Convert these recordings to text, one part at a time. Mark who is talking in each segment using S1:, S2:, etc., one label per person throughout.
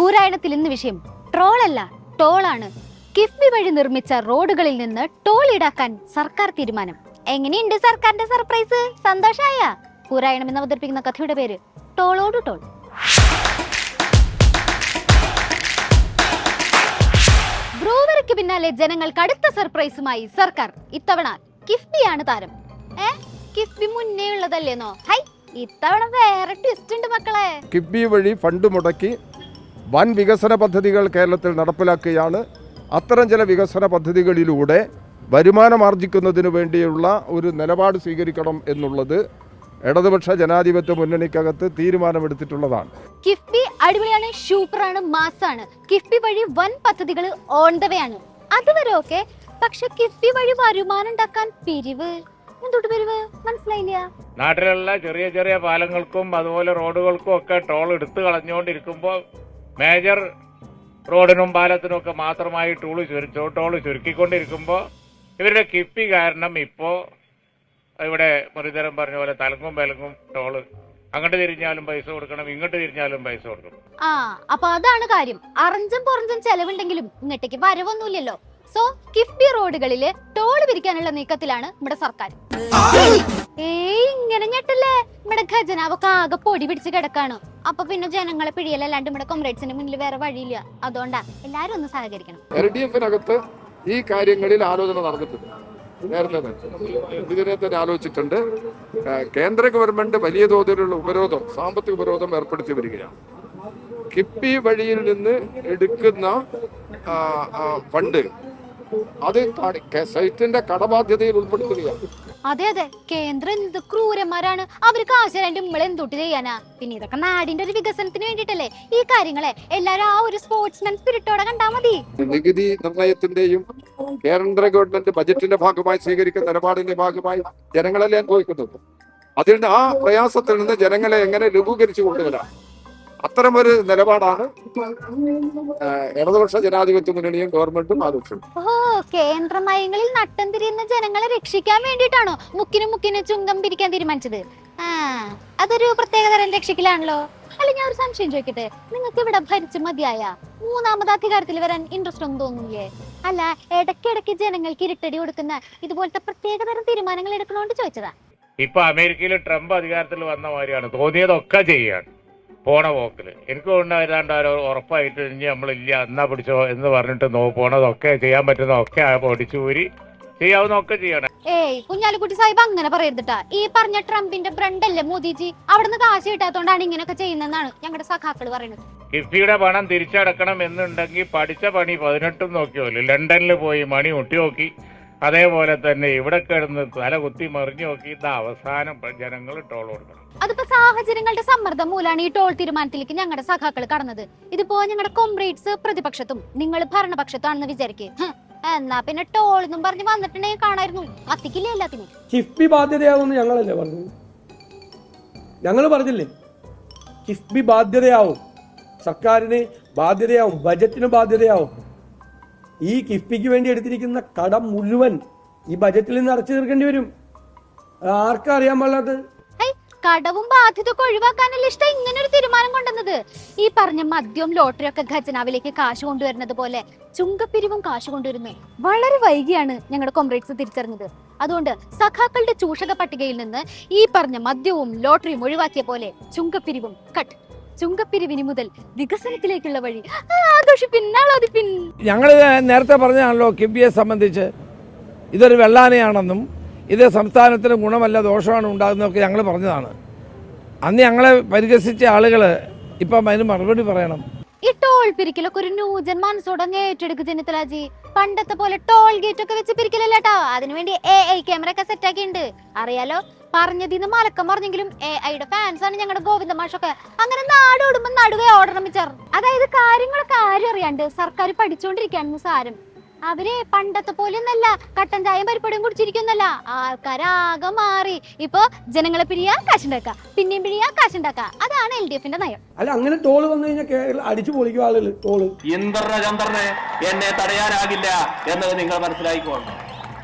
S1: കൂരായണത്തിൽ ഇന്ന് വിഷയം ട്രോളല്ല ടോളാണ്. കിഫ്ബി വഴി നിർമ്മിച്ച റോഡുകളിൽ നിന്ന് ടോൾ ഈടാക്കാൻ സർക്കാർ തീരുമാനം. എങ്ങനെയുണ്ട് സർക്കാരിന്റെ സർപ്രൈസ്? സന്തോഷായ? കൂരായണം എന്ന് അവതരിപ്പിക്കുന്ന കഥയുടെ പേര് ടോളോട് ടോൾ. ബ്രൂവറിക്ക് പിന്നാലെ ജനങ്ങൾക്ക് അടുത്ത സർപ്രൈസുമായി സർക്കാർ. ഇത്തവണ കിഫ്ബിയാണ് താരം. കിഫ്ബി മുന്നേ ഉള്ളതല്ലേന്നോ? ഹൈ, ഇത്തവണ വേറെ ട്വിസ്റ്റ് ഉണ്ട് മക്കളെ.
S2: കിഫ്ബി വഴി ഫണ്ട് മുടക്കി വൻ വികസന പദ്ധതികൾ കേരളത്തിൽ നടപ്പിലാക്കുകയാണ്. അത്തരം ചില വികസന പദ്ധതികളിലൂടെ വരുമാനമാർജിക്കുന്നതിന് വേണ്ടിയുള്ള ഒരു നിലപാട് സ്വീകരിക്കണം എന്നുള്ളത് ഇടതുപക്ഷ ജനാധിപത്യ മുന്നണിക്കകത്ത് തീരുമാനമെടുത്തിട്ടുള്ളതാണ്.
S1: കിഫ്ബി അടിപൊളിയാണ്, സൂപ്പറാണ്, മാസാണ്. കിഫ്ബി വഴി വൻ പദ്ധതികൾ ഓൺ ദ വേ ആണ്. അതുവരെ ഓക്കെ. പക്ഷെ കിഫ്ബി വഴി വരുമാനം ഉണ്ടാക്കാൻ പിരിവ്, എന്തൊട്ട് പിരിവ് മനസ്സിലായില്ല.
S3: നാട്ടിലുള്ള ചെറിയ ചെറിയ പാലങ്ങൾക്കും അതുപോലെ റോഡുകൾക്കും ഒക്കെ ടോൾ എടുത്തു കളഞ്ഞുകൊണ്ടിരിക്കുമ്പോൾ മേജർ റോഡിനും പാലത്തിനും ഒക്കെ മാത്രമായി ടോൾ ചുരുക്കിക്കൊണ്ടിരിക്കുമ്പോൾ ഇവരുടെ കിഫ്ബി കാരണം ഇപ്പോൾ ഇവിടെ മുരളീധരൻ പറഞ്ഞ പോലെ തലങ്ങും വിലങ്ങും ടോള്, അങ്ങോട്ട് തിരിഞ്ഞാലും പൈസ കൊടുക്കണം, ഇങ്ങോട്ട് തിരിഞ്ഞാലും പൈസ കൊടുക്കണം.
S1: അപ്പൊ അതാണ് കാര്യം. അറഞ്ചും പുറഞ്ചും ചെലവുണ്ടെങ്കിലും ഇങ്ങോട്ടേക്ക് വരവൊന്നുമില്ലല്ലോ. സോ കിഫ്ബി റോഡുകളില് ടോൾ പിരിക്കാനുള്ള നീക്കത്തിലാണ് നമ്മുടെ സർക്കാർ. ഇങ്ങനെ ഞെട്ടല്ലേ, നമ്മുടെ ഖജനാവൊക്കെ ആകെ പൊടി പിടിച്ച് കിടക്കാണ്. അപ്പൊ പിന്നെ ജനങ്ങളെ പിടിയല്ലാണ്ട് നമ്മുടെ കോമ്രേഡ്സിന് മുന്നിൽ വേറെ വഴിയില്ല. അതുകൊണ്ടാ എല്ലാരും ഒന്ന് സഹകരിക്കണം.
S2: LDF-നകത്ത് ഈ കാര്യങ്ങളിൽ ആലോചന നടന്നിട്ടുണ്ട്. നേരത്തെ ഇതിനെ തന്നെ ആലോചിച്ചിട്ടുണ്ട്. കേന്ദ്ര ഗവൺമെന്റ് വലിയ തോതിലുള്ള ഉപരോധം, സാമ്പത്തിക ഉപരോധം ഏർപ്പെടുത്തി വരികയാണ്. കിഫ്ബി വഴിയിൽ നിന്ന് എടുക്കുന്ന ഫണ്ട് അത് സൈറ്റിന്റെ കടബാധ്യതയിൽ ഉൾപ്പെടുത്തുകയാണ്.
S1: അതെ അതെ, കേന്ദ്രം എന്ത് ക്രൂരന്മാരാണ്. അവര് കാശായിട്ട് നമ്മളെ എന്തൊട്ട് ചെയ്യാനാ? പിന്നെ ഇതൊക്കെ നാടിന്റെ ഒരു വികസനത്തിന് വേണ്ടിട്ടല്ലേ. ഈ കാര്യങ്ങളെ എല്ലാരും ആ ഒരു സ്പോർട്സ്മാൻ സ്പിരിറ്റോടെ കണ്ടാ മതി.
S2: നികുതി നിർണയത്തിന്റെയും കേന്ദ്ര ഗവൺമെന്റ് ബജറ്റിന്റെ ഭാഗമായി സ്വീകരിക്കുന്ന നിലപാടിന്റെ ഭാഗമായി ജനങ്ങളല്ലേ അനുഭവിക്കുന്നത്. അതിൽ നിന്ന് ആ പ്രയാസത്തിൽ നിന്ന് ജനങ്ങളെ എങ്ങനെ ലഘൂകരിച്ചു കൊണ്ടുവരാം, അത്തരമൊരു നിലപാടാണ് ഇടതുപക്ഷ ജനാധിപത്യ മുന്നണിയും ഗവൺമെന്റും ആലോചിച്ചത്.
S1: കേന്ദ്ര നയങ്ങളിൽ നട്ടം തിരിയുന്ന ജനങ്ങളെ രക്ഷിക്കാൻ വേണ്ടിയിട്ടാണോ മുക്കിന് ചുങ്കം പിരിക്കാൻ തീരുമാനിച്ചത്? അതൊരു പ്രത്യേകതരം രക്ഷിക്കലാണല്ലോ. അല്ല, ഞാൻ ഒരു സംശയം ചോദിക്കട്ടെ, നിങ്ങൾക്ക് ഇവിടെ ഭരിച്ചു മതിയായ മൂന്നാമത് അധികാരത്തിൽ വരാൻ ഇൻട്രസ്റ്റ് ഒന്നും തോന്നുന്നില്ലേ? അല്ല, ഇടയ്ക്കിടയ്ക്ക് ജനങ്ങൾക്ക് ഇരുട്ടടി കൊടുക്കുന്ന ഇതുപോലത്തെ പ്രത്യേകതരം തീരുമാനങ്ങൾ എടുക്കണോണ്ട് ചോദിച്ചതാ.
S3: ഇപ്പൊ അമേരിക്കയിൽ ട്രംപ് അധികാരത്തിൽ വന്ന മാതിരിയാണ്, തോന്നിയതൊക്കെ ചെയ്യാണ് പോണ പോക്കില്. എനിക്ക് കൊണ്ട് ഏതാണ്ട് ഉറപ്പായിട്ട് ഇനി നമ്മളില്ല എന്നാ പിടിച്ചോ എന്ന് പറഞ്ഞിട്ട് പോണതൊക്കെ ചെയ്യാൻ പറ്റുന്നതൊക്കെ പൊടിച്ചൂരി ചെയ്യാവുന്നതൊക്കെ ചെയ്യണം.
S1: കുഞ്ഞാലിക്കുട്ടി സാഹിബ് അങ്ങനെ പറയരുതിട്ടാ. ഈ പറഞ്ഞ ട്രംപിന്റെ ഫ്രണ്ട് അല്ലേ മോദിജി? അവിടുന്ന് കാശ് കിട്ടാത്തോണ്ടാണ് ഇങ്ങനെയൊക്കെ ചെയ്യുന്നതെന്നാണ് ഞങ്ങളുടെ സഖാക്കള് പറയുന്നത്.
S3: കിഫ്ബിയുടെ പണം തിരിച്ചടക്കണം എന്നുണ്ടെങ്കിൽ പഠിച്ച പണി 18 നോക്കിയോല്ലോ. ലണ്ടനിൽ പോയി മണി മുട്ടി നോക്കി, അതേപോലെ തന്നെ ഇവിടെ കിടന്ന് തല കുത്തി മറിഞ്ഞു നോക്കി. ഇത് അവസാനം ജനങ്ങൾ ടോൾ കൊടുക്കണം.
S1: അതിപ്പോ സാഹചര്യങ്ങളുടെ സമ്മർദ്ദം മൂലമാണ് ഈ ടോൾ തീരുമാനത്തിലേക്ക് ഞങ്ങളുടെ സഖാക്കൾ കടന്നത്. ഇതിപ്പോ ഞങ്ങളുടെ കോമ്രേഡ്സ് പ്രതിപക്ഷത്തും നിങ്ങൾ ഭരണപക്ഷത്താണെന്ന് വിചാരിക്കുക. എന്നാ പിന്നെ ടോൾ എന്നും പറഞ്ഞ് വന്നിട്ടുണ്ടെങ്കിൽ കാണായിരുന്നു. കത്തിക്കില്ലേ എല്ലാത്തിനും.
S4: കിഫ്ബി ബാധ്യതയാവുമെന്ന് ഞങ്ങളല്ലേ പറഞ്ഞു? ഞങ്ങൾ പറഞ്ഞില്ലേ കിഫ്ബി ബാധ്യതയാവും, സർക്കാരിന് ബാധ്യതയാവും, ബജറ്റിന് ബാധ്യതയാവും. ഈ കിഫ്ബിക്ക് വേണ്ടി എടുത്തിരിക്കുന്ന കടം മുഴുവൻ ഈ ബജറ്റിൽ നിന്ന് അടച്ചു തീർക്കേണ്ടി വരും. ആർക്കാ അറിയാൻ പാടില്ലാത്തത്?
S1: കടവും ബാധ്യതയൊക്കെ ഒഴിവാക്കാനല്ല ഇഷ്ടം ഇങ്ങനെ ഒരു തീരുമാനം കൊണ്ടുവന്നത്. ഈ പറഞ്ഞ മദ്യവും ലോട്ടറിയും ഒക്കെ ഖജനാവിലേക്ക് കാശ് കൊണ്ടുവരുന്നത് പോലെ ചുങ്കപ്പിരിവും കാശ് കൊണ്ടുവരുന്നത് വളരെ വൈകിയാണ് ഞങ്ങളുടെ കോമ്രേഡ്സ് തിരിച്ചറിഞ്ഞത്. അതുകൊണ്ട് സഖാക്കളുടെ ചൂഷക പട്ടികയിൽ നിന്ന് ഈ പറഞ്ഞ മദ്യവും ലോട്ടറിയും ഒഴിവാക്കിയ പോലെ ചുങ്കപ്പിരിവും കട്ട്. ചുങ്കപ്പിരിവിന് മുതൽ വികസനത്തിലേക്കുള്ള വഴി ആഘോഷിപ്പിൻ.
S5: ഞങ്ങൾ നേരത്തെ പറഞ്ഞാണല്ലോ കിഫ്ബിയെ സംബന്ധിച്ച് ഇതൊരു വെള്ളാനയാണെന്നും ഇത് സംസ്ഥാനത്തിന് ഗുണമല്ല ദോഷമാണ് ഉണ്ടാകുന്നതൊക്കെ ഞങ്ങൾ പറഞ്ഞതാണ്. അന്ന് ഞങ്ങളെ പരിഹസിച്ച ആളുകൾ ഇപ്പം അതിന് മറുപടി പറയണം.
S1: ഈ ടോൾ പിരിക്കലൊക്കെ ഒരു ന്യൂജൻ മനസ്സോടെ ഏറ്റെടുക്കും ചെന്നിത്തലാജി. പണ്ടത്തെ പോലെ ടോൾ ഗേറ്റ് ഒക്കെ വെച്ച് പിരിക്കലല്ലേട്ടോ. അതിനുവേണ്ടി AI ക്യാമറ ഒക്കെ സെറ്റ് ആക്കിയിട്ടുണ്ട്, അറിയാലോ. പറഞ്ഞതിന്ന് മലക്കം പറഞ്ഞെങ്കിലും AIയുടെ ഫാൻസ് ആണ് ഞങ്ങളുടെ ഗോവിന്ദ മാഷൊക്കെ. അങ്ങനെ നാടോടുമ്പോ നടുവേ ഓടണം മിച്ചർ. അതായത് കാര്യങ്ങളൊക്കെ ആരും അറിയാണ്ട് സർക്കാർ പഠിച്ചോണ്ടിരിക്കാണെന്ന് സാരം. അവര് പണ്ടത്തെ പോലെയൊന്നല്ല, കട്ടൻ ചായയും പരിപ്പടിയും കുടിച്ചിരിക്കുന്നല്ല. ആൾക്കാരാകെ മാറി. ഇപ്പൊ ജനങ്ങളെ പിരിയാ കാശുണ്ടാക്ക, പിന്നെയും പിരിയാ കാശുണ്ടാക്ക. അതാണ് LDF-ന്റെ നയം.
S4: അല്ല, അങ്ങനെ ടോള് വന്നു കഴിഞ്ഞാൽ അടിച്ചു പൊളിക്കും ആളുകൾ. ടോള്
S6: എന്നെ തടയാനാകില്ല എന്നത് നിങ്ങൾ മനസ്സിലാക്കിക്കോളണം.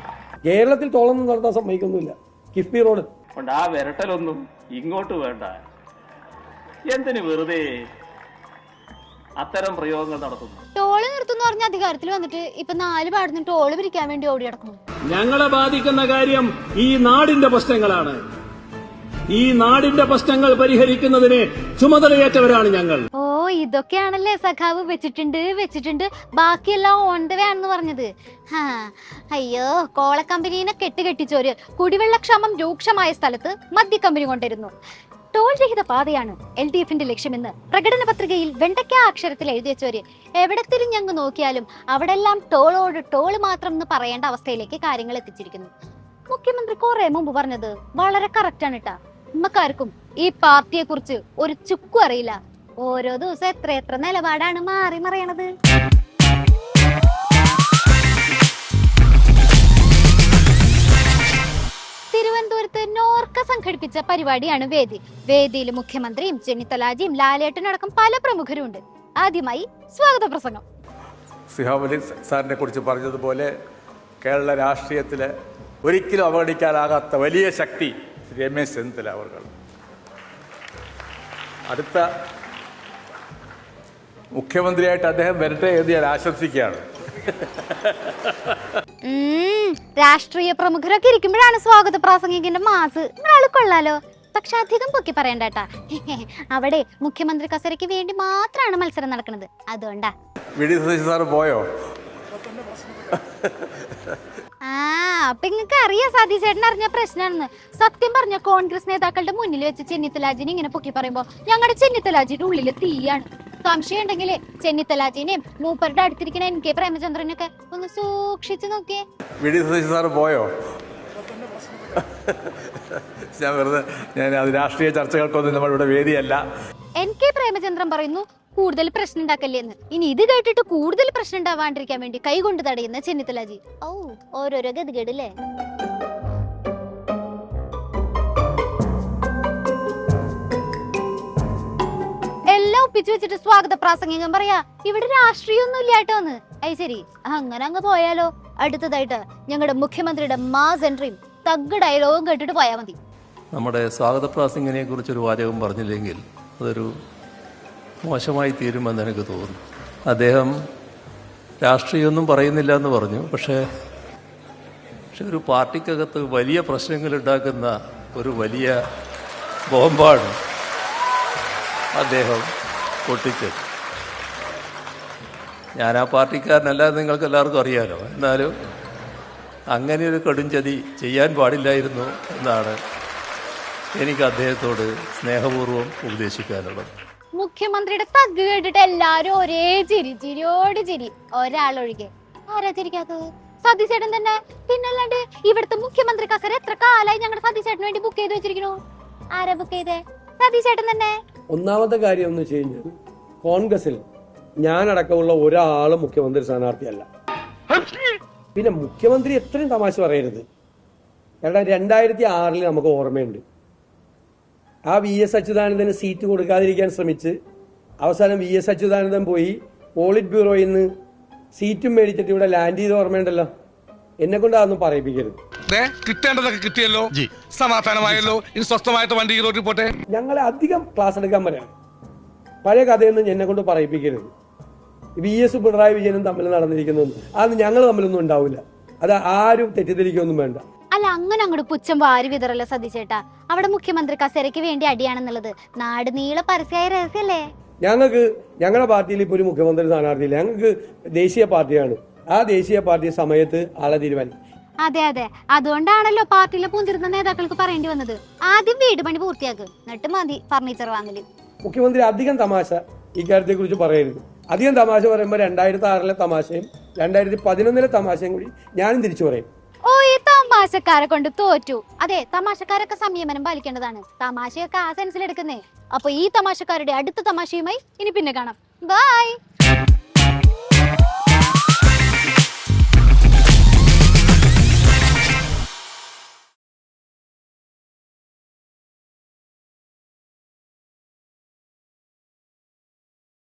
S4: കേരളത്തിൽ ടോളൊന്നും നടത്താൻ സമ്മതിക്കൊന്നുമില്ല. കിഫ്ബി റോഡ്
S6: ആ വിരട്ടലൊന്നും ഇങ്ങോട്ട് വേണ്ട. എന്തിനു വെറുതെ അത്തരം പ്രയോഗങ്ങൾ നടത്തുന്നു.
S1: ടോള് നിർത്തുന്ന പറഞ്ഞ അധികാരത്തിൽ വന്നിട്ട് ഇപ്പൊ 4 പാടുന്നു ടോള് പിരിക്കാൻ വേണ്ടി ഓടി നടക്കുന്നു.
S7: ഞങ്ങളെ ബാധിക്കുന്ന കാര്യം ഈ നാടിന്റെ പ്രശ്നങ്ങളാണ്. ഈ നാടിന്റെ പ്രശ്നങ്ങൾ പരിഹരിക്കുന്നതിന് ചുമതലയേറ്റവരാണ് ഞങ്ങൾ.
S1: ഓ ഇതൊക്കെയാണല്ലേ സഖാവ് വെച്ചിട്ടുണ്ട് ബാക്കിയെല്ലാം ഓൺ ദ വേ ആണെന്ന് പറഞ്ഞത്. അയ്യോ കോള കമ്പനീനെ കെട്ടിച്ചോര് കുടിവെള്ളക്ഷാമം രൂക്ഷമായ സ്ഥലത്ത് മദ്യ കമ്പനി കൊണ്ടിരുന്നു. ടോൾ രഹിത പാതയാണ് LDFന്റെ ലക്ഷ്യമെന്ന് പ്രകടന പത്രികയിൽ വെണ്ടയ്ക്ക അക്ഷരത്തിൽ എഴുതി വെച്ചോര് എവിടെ തിരിഞ്ഞങ്ങ് നോക്കിയാലും അവിടെല്ലാം ടോളോട് ടോള് മാത്രം എന്ന് പറയേണ്ട അവസ്ഥയിലേക്ക് കാര്യങ്ങൾ എത്തിച്ചിരിക്കുന്നു. മുഖ്യമന്ത്രി കുറെ മുമ്പ് പറഞ്ഞത് വളരെ കറക്റ്റ് ആണ് കേട്ടാ. നമ്മക്കാർക്കും ഈ പാർട്ടിയെ കുറിച്ച് ഒരു ചുക്കും അറിയില്ല. ഓരോ ദിവസം എത്ര നിലപാടാണ് മാറി മറിയണത്. തിരുവനന്തപുരത്ത് നോർക്ക സംഘടിപ്പിച്ച പരിപാടിയാണ് വേദി. വേദിയിൽ മുഖ്യമന്ത്രിയും ചെന്നിത്തലാജിയും ലാലേട്ടനും അടക്കം പല പ്രമുഖരും ഉണ്ട്. ആദ്യമായി സ്വാഗത പ്രസംഗം.
S8: സിഹാബലി സാറിനെ കുറിച്ച് പറഞ്ഞതുപോലെ കേരള രാഷ്ട്രീയത്തിൽ ഒരിക്കലും അവഗണിക്കാനാകാത്ത വലിയ ശക്തി രമേശ് ചെന്നിത്തല അവർ. അടുത്ത മുഖ്യമന്ത്രിയായിട്ട് അദ്ദേഹം വരട്ടെ എന്ന് ഞാൻ ആശംസിക്കുകയാണ്.
S1: രാഷ്ട്രീയ പ്രമുഖരൊക്കെ ഇരിക്കുമ്പോഴാണ് സ്വാഗത പ്രാസംഗികന്റെ മാസ്. ആള് കൊള്ളാലോ, പക്ഷെ അധികം പൊക്കി പറയണ്ടട്ടാ. അവിടെ മുഖ്യമന്ത്രി കസരയ്ക്ക് വേണ്ടി മാത്രമാണ് മത്സരം നടക്കുന്നത്, അതുകൊണ്ടാ.
S8: സാർ പോയോ?
S1: അപ്പൊ നിങ്ങക്ക് അറിയാം സതീശ് ചേട്ടൻ അറിഞ്ഞ പ്രശ്നമാണെന്ന്. സത്യം പറഞ്ഞ കോൺഗ്രസ് നേതാക്കളുടെ മുന്നിൽ വെച്ച് ചെന്നിത്തലാജിനെ ഇങ്ങനെ പൊക്കി പറയുമ്പോ ഞങ്ങളുടെ ചെന്നിത്തലാജിയുടെ ഉള്ളില് തീയാണ്. സംശയം ഉണ്ടെങ്കിലേ ചെന്നിത്തലാജിനെയും മൂപ്പരുടെ അടുത്തിരിക്കുന്ന NK പ്രേമചന്ദ്രനൊക്കെ ഒന്ന് സൂക്ഷിച്ചു നോക്കിയേ.
S8: സാർ പോയോ? ഞാൻ അത് രാഷ്ട്രീയ ചർച്ചകൾക്കൊന്നും നമ്മളിവിടെ വേദിയല്ല.
S1: NK പ്രേമചന്ദ്രൻ പറയുന്നു കൂടുതൽ പ്രശ്നം ഉണ്ടാക്കല്ലേന്ന്. ഇനി ഇത് കേട്ടിട്ട് കൂടുതൽ പ്രശ്നം ഉണ്ടാവാണ്ടിരിക്കാൻ വേണ്ടി കൈകൊണ്ട് തടയുന്ന ചെന്നിത്തലാജി. ഓരോരോ ഗതികേടല്ലേ. എല്ലാം ഒപ്പിച്ചു വെച്ചിട്ട് സ്വാഗത പ്രാസംഗികം പറയാ ഇവിടെ രാഷ്ട്രീയമൊന്നും ഇല്ലാട്ടോന്ന്. ശരി, അങ്ങനെ അങ്ങ് പോയാലോ. അടുത്തതായിട്ട് ഞങ്ങളുടെ മുഖ്യമന്ത്രിയുടെ മാസ് എൻട്രിയും തഗ് ഡയലോഗും കേട്ടിട്ട് പോയാ മതി.
S9: നമ്മുടെ സ്വാഗത പ്രാസംഗിനെ കുറിച്ചൊരു വാചകം പറഞ്ഞില്ലെങ്കിൽ അതൊരു മോശമായി തീരുമെന്ന് എനിക്ക് തോന്നുന്നു. അദ്ദേഹം രാഷ്ട്രീയമൊന്നും പറയുന്നില്ല എന്ന് പറഞ്ഞു. പക്ഷേ ഒരു പാർട്ടിക്കകത്ത് വലിയ പ്രശ്നങ്ങൾ ഉണ്ടാക്കുന്ന ഒരു വലിയ ബോംബാണ് അദ്ദേഹം പൊട്ടിച്ചത്. ഞാൻ ആ പാർട്ടിക്കാരനല്ല, നിങ്ങൾക്ക് എല്ലാവർക്കും അറിയാലോ. എന്നാലും അങ്ങനെ ഒരു കടുംചതി ചെയ്യാൻ പാടില്ലായിരുന്നു എന്നാണ് എനിക്ക് അദ്ദേഹത്തോട് സ്നേഹപൂർവ്വം ഉപദേശിക്കാനുള്ളത്.
S1: മുഖ്യമന്ത്രിയുടെ തഗ് കേട്ടിട്ട് എല്ലാരും ഒരേ ചിരിയോട് ചിരി, ഒരാളൊഴികെ. ആരാ ചിരിക്കാത്തത്? സതീശേട്ടൻ തന്നെ. പിന്നല്ലാണ്ട് ഇവിടുത്തെ മുഖ്യമന്ത്രി കസര എത്ര കാലായി ഞങ്ങളുടെ സതീശേട്ടന് വേണ്ടി ബുക്ക് ചെയ്ത് വെച്ചിരിക്കണു. ആരാ ബുക്ക് ചെയ്തേ? സതീശേട്ടൻ തന്നെ.
S4: ഒന്നാമത്തെ കാര്യം എന്ന് വെച്ച് കഴിഞ്ഞാൽ കോൺഗ്രസിൽ ഞാനടക്കമുള്ള ഒരാളും മുഖ്യമന്ത്രി സ്ഥാനാർത്ഥിയല്ല. പിന്നെ മുഖ്യമന്ത്രി എത്രയും തമാശ പറയരുത്. 2006 നമുക്ക് ഓർമ്മയുണ്ട്. ആ VS അച്യുതാനന്ദന് സീറ്റ് കൊടുക്കാതിരിക്കാൻ ശ്രമിച്ച് അവസാനം VS അച്യുതാനന്ദൻ പോയി പോളിറ്റ് ബ്യൂറോയിൽ നിന്ന് സീറ്റും മേടിച്ചിട്ട് ഇവിടെ ലാൻഡ് ചെയ്ത് ഓർമ്മയുണ്ടല്ലോ. എന്നെ കൊണ്ട് അതൊന്നും പറയിപ്പിക്കരുത്.
S10: കിട്ടേണ്ടതൊക്കെ കിട്ടിയല്ലോ, സമാധാനമായല്ലോ. ഇനി സ്വസ്ഥമായിട്ട് വണ്ടി റോഡിൽ പോട്ടെ.
S4: ഞങ്ങളെ അധികം ക്ലാസ് എടുക്കാൻ പറയാം. പഴയ കഥയൊന്നും എന്നെ കൊണ്ട് പറയിപ്പിക്കരുത്. VS പിണറായി വിജയനും തമ്മിൽ നടന്നിരിക്കുന്നു അത് ഞങ്ങൾ തമ്മിലൊന്നും ഉണ്ടാവില്ല. അത് ആരും തെറ്റിദ്ധരിക്കൊന്നും വേണ്ട.
S1: അല്ല, അങ്ങനെ അങ്ങോട്ട് പുച്ഛം വാരി വിതറല്ല സതീശേട്ടാ. അവിടെ മുഖ്യമന്ത്രി കസേരയ്ക്ക് വേണ്ടി അടിയാണെന്നുള്ളത് നാട് നീള പരസ്യമായ രഹസ്യല്ലേ.
S4: ഞങ്ങൾക്ക് ഞങ്ങളുടെ പാർട്ടിയിൽ ഇപ്പോൾ ഒരു മുഖ്യമന്ത്രി സ്ഥാനാർത്ഥിയില്ല. ഞങ്ങൾക്ക് ദേശീയ പാർട്ടിയാണ്. ആ ദേശീയ പാർട്ടി സമയത്ത് ആളെ തീരുമാനിക്കും.
S1: അതെ, അതുകൊണ്ടാണല്ലോ പാർട്ടിയിലെ പൂന്തിരുന്ന നേതാക്കൾക്ക് പറയേണ്ടി വന്നത് ആദ്യം വീട് പണി പൂർത്തിയാക്കുക, എന്നിട്ട് മതി ഫർണിച്ചർ വാങ്ങല്.
S4: മുഖ്യമന്ത്രി അധികം തമാശ ഇക്കാര്യത്തെ കുറിച്ച് പറയരുത്. അധികം തമാശ പറയുമ്പോൾ 2006 തമാശയും 2011 തമാശയും കൂടി ഞാനും തിരിച്ചു പറയും.
S1: ഈ തമാശക്കാരെ കൊണ്ട് തോറ്റു. അതെ, തമാശക്കാരൊക്കെ സംയമനം പാലിക്കേണ്ടതാണ്. തമാശയൊക്കെ ആ സെൻസിൽ എടുക്കുന്നേ. അപ്പൊ ഈ തമാശക്കാരുടെ അടുത്ത തമാശയുമായി ഇനി പിന്നെ കാണാം. ബൈ.